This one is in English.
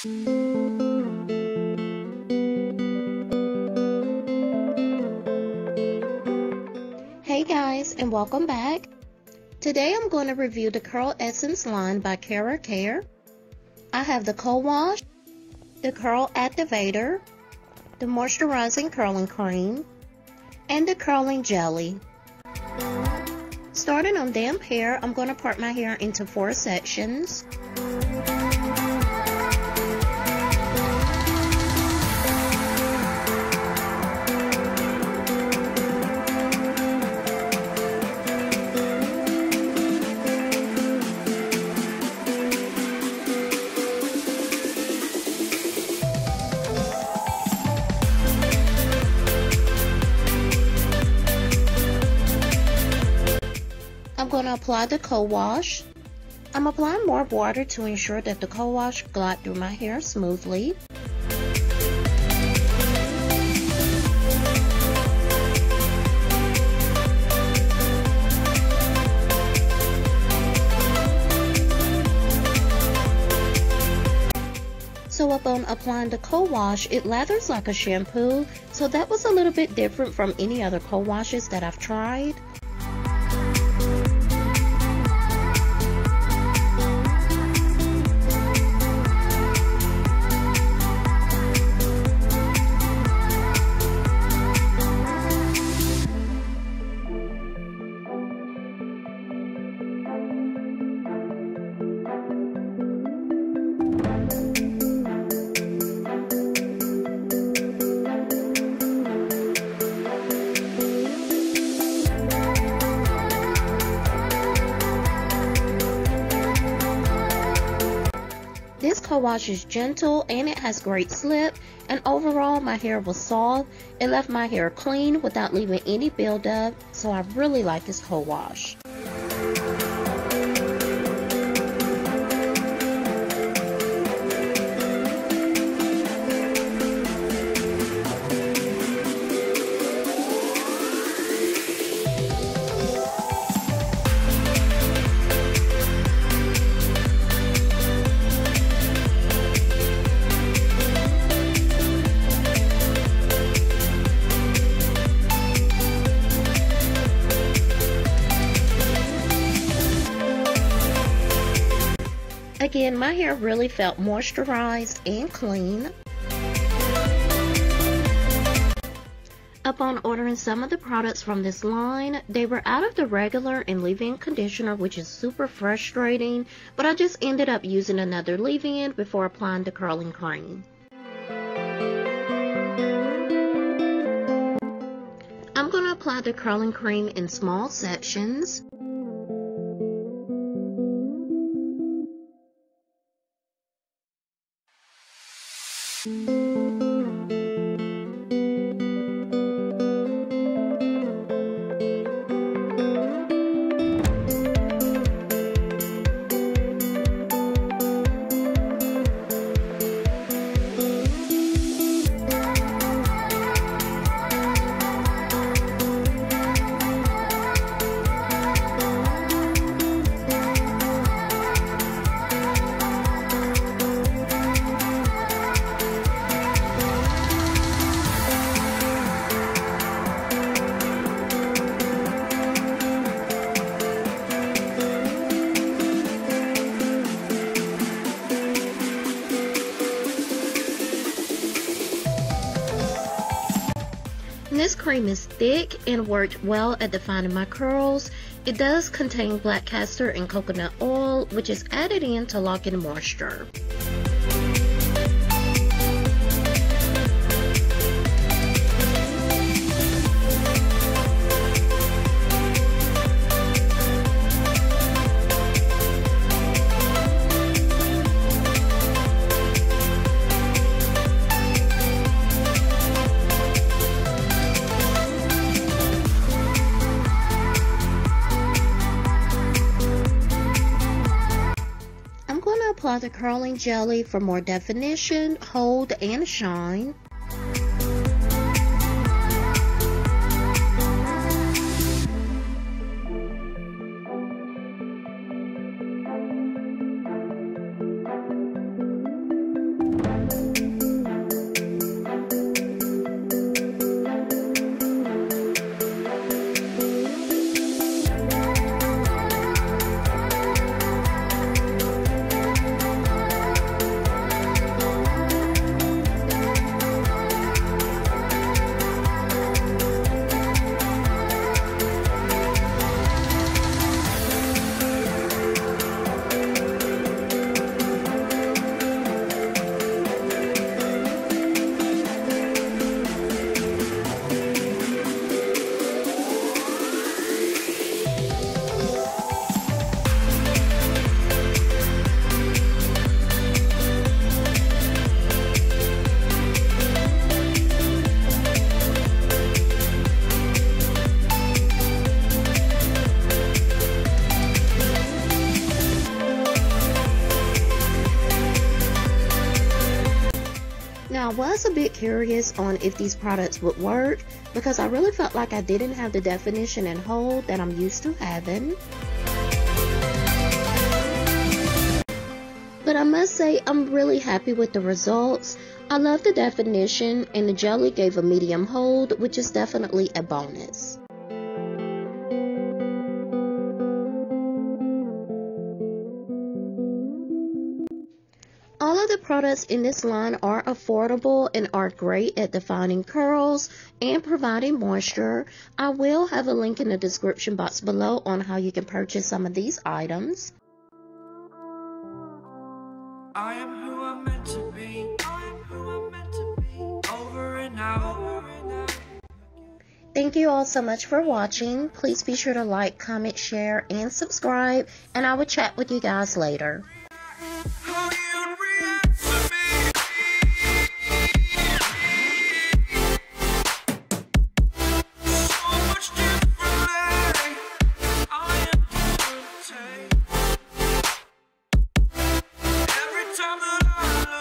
Hey guys, and welcome back. Today I'm going to review the Curl Essence line by KeraCare. I have the Co-Wash, the Curl Activator, the Moisturizing Curling Cream, and the Curling Jelly. Starting on damp hair, I'm going to part my hair into 4 sections. I'm going to apply the co-wash. I'm applying more water to ensure that the co-wash glides through my hair smoothly. So upon applying the co-wash, it lathers like a shampoo, so that was a little bit different from any other co-washes that I've tried. This co-wash is gentle and it has great slip, and overall my hair was soft. It left my hair clean without leaving any buildup, so I really like this co-wash. Again, my hair really felt moisturized and clean. Upon ordering some of the products from this line, they were out of the regular and leave-in conditioner, which is super frustrating, but I just ended up using another leave-in before applying the curling cream. I'm going to apply the curling cream in small sections. This cream is thick and worked well at defining my curls. It does contain black castor and coconut oil, which is added in to lock in moisture. Apply the curling jelly for more definition, hold, and shine. Now, I was a bit curious on if these products would work because I really felt like I didn't have the definition and hold that I'm used to having. But I must say I'm really happy with the results. I love the definition, and the jelly gave a medium hold, which is definitely a bonus. All of the products in this line are affordable and are great at defining curls and providing moisture. I will have a link in the description box below on how you can purchase some of these items. I am who I'm meant to be. I am who I'm meant to be. Over and out. Thank you all so much for watching. Please be sure to like, comment, share, and subscribe, and I will chat with you guys later. Every time that I